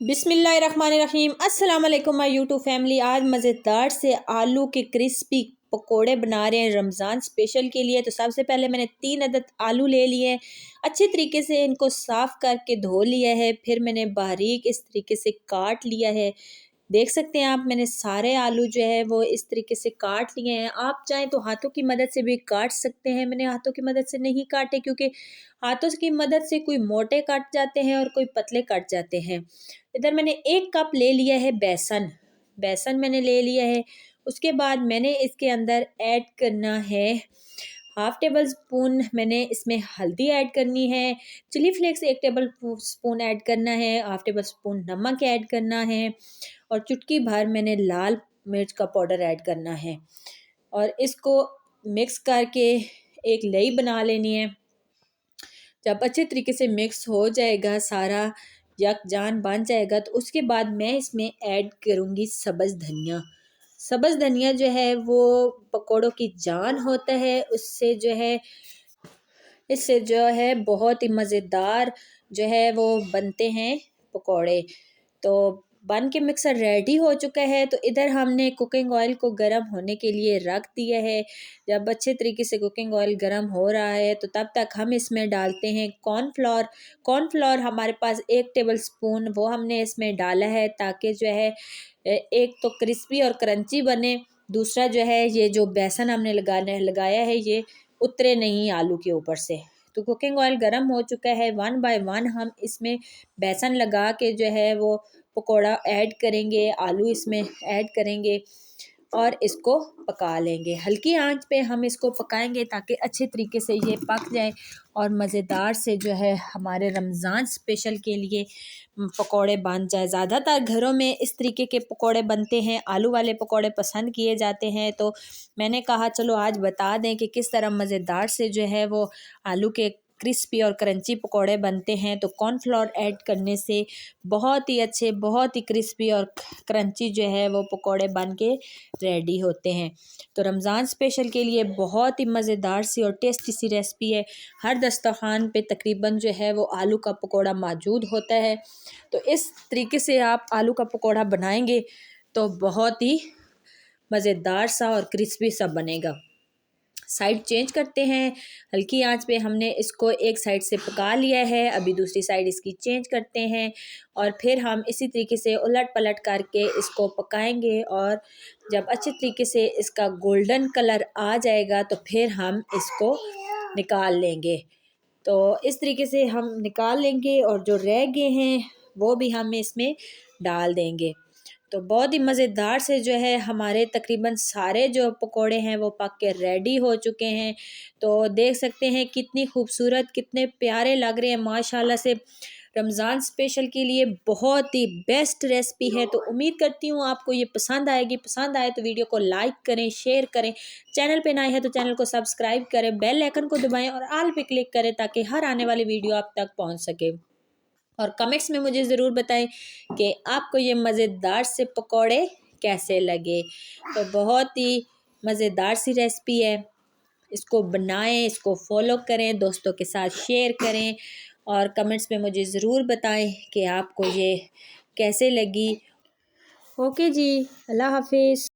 बिस्मिल्लाहिर्रहमानिर्रहीम। अस्सलाम वालेकुम माय यूट्यूब फैमिली। आज मज़ेदार से आलू के क्रिस्पी पकोड़े बना रहे हैं रमज़ान स्पेशल के लिए। तो सबसे पहले मैंने 3 अदद आलू ले लिए हैं, अच्छे तरीके से इनको साफ़ करके धो लिया है। फिर मैंने बारीक इस तरीके से काट लिया है। देख सकते हैं आप, मैंने सारे आलू जो है वो इस तरीके से काट लिए हैं। आप चाहें तो हाथों की मदद से भी काट सकते हैं। मैंने हाथों की मदद से नहीं काटे क्योंकि हाथों की मदद से कोई मोटे कट जाते हैं और कोई पतले कट जाते हैं। इधर मैंने 1 कप ले लिया है बेसन। बेसन मैंने ले लिया है। उसके बाद मैंने इसके अंदर ऐड करना है हाफ़ टेबल स्पून, मैंने इसमें हल्दी ऐड करनी है। Chilli flakes 1 tablespoon add करना है। हाफ़ टेबल स्पून नमक ऐड करना है और चुटकी भर मैंने लाल मिर्च का पाउडर ऐड करना है और इसको मिक्स करके एक लई बना लेनी है। जब अच्छे तरीके से मिक्स हो जाएगा, सारा यकजान बन जाएगा, तो उसके बाद मैं इसमें ऐड करूँगी सब्ज़ धनिया। सब्ज़ धनिया जो है वो पकौड़ों की जान होता है। इससे जो है बहुत ही मज़ेदार जो है वो बनते हैं पकौड़े। तो बन के मिक्सर रेडी हो चुका है। तो इधर हमने कुकिंग ऑयल को गर्म होने के लिए रख दिया है। जब अच्छे तरीके से कुकिंग ऑयल गर्म हो रहा है तो तब तक हम इसमें डालते हैं कॉर्नफ्लोर। कॉर्नफ्लोर हमारे पास 1 टेबल स्पून वो हमने इसमें डाला है ताकि जो है एक तो क्रिस्पी और क्रंची बने, दूसरा जो है ये जो बेसन हमने लगाया है ये उतरे नहीं आलू के ऊपर से। तो कुकिंग ऑयल गर्म हो चुका है। 1 बाय 1 हम इसमें बेसन लगा के जो है वो पकोड़ा ऐड करेंगे, आलू इसमें ऐड करेंगे और इसको पका लेंगे। हल्की आंच पे हम इसको पकाएंगे ताकि अच्छे तरीके से ये पक जाए और मज़ेदार से जो है हमारे रमज़ान स्पेशल के लिए पकोड़े बन जाए। ज़्यादातर घरों में इस तरीके के पकोड़े बनते हैं, आलू वाले पकोड़े पसंद किए जाते हैं। तो मैंने कहा चलो आज बता दें कि किस तरह मज़ेदार से जो है वो आलू के क्रिस्पी और क्रंची पकोड़े बनते हैं। तो कॉर्नफ्लोर ऐड करने से बहुत ही अच्छे, बहुत ही क्रिस्पी और क्रंची जो है वो पकोड़े बन के रेडी होते हैं। तो रमज़ान स्पेशल के लिए बहुत ही मज़ेदार सी और टेस्टी सी रेसिपी है। हर दस्तरखान पे तकरीबन जो है वो आलू का पकोड़ा मौजूद होता है। तो इस तरीके से आप आलू का पकोड़ा बनाएंगे तो बहुत ही मज़ेदार सा और क्रिस्पी सा बनेगा। साइड चेंज करते हैं। हल्की आंच पे हमने इसको एक साइड से पका लिया है, अभी दूसरी साइड इसकी चेंज करते हैं और फिर हम इसी तरीके से उलट पलट करके इसको पकाएंगे और जब अच्छे तरीके से इसका गोल्डन कलर आ जाएगा तो फिर हम इसको निकाल लेंगे। तो इस तरीके से हम निकाल लेंगे और जो रह गए हैं वो भी हम इसमें डाल देंगे। तो बहुत ही मज़ेदार से जो है हमारे तकरीबन सारे जो पकोड़े हैं वो पक के रेडी हो चुके हैं। तो देख सकते हैं कितनी खूबसूरत, कितने प्यारे लग रहे हैं माशाल्लाह से। रमज़ान स्पेशल के लिए बहुत ही बेस्ट रेसिपी है। तो उम्मीद करती हूँ आपको ये पसंद आएगी। पसंद आए तो वीडियो को लाइक करें, शेयर करें। चैनल पे नए हैं तो चैनल को सब्सक्राइब करें, बेल आइकन को दबाएं और ऑल पे क्लिक करें ताकि हर आने वाली वीडियो आप तक पहुँच सके। और कमेंट्स में मुझे ज़रूर बताएं कि आपको ये मज़ेदार से पकोड़े कैसे लगे। तो बहुत ही मज़ेदार सी रेसिपी है। इसको बनाएं, इसको फॉलो करें, दोस्तों के साथ शेयर करें और कमेंट्स में मुझे ज़रूर बताएं कि आपको ये कैसे लगी। ओके जी, अल्लाह हाफिज़।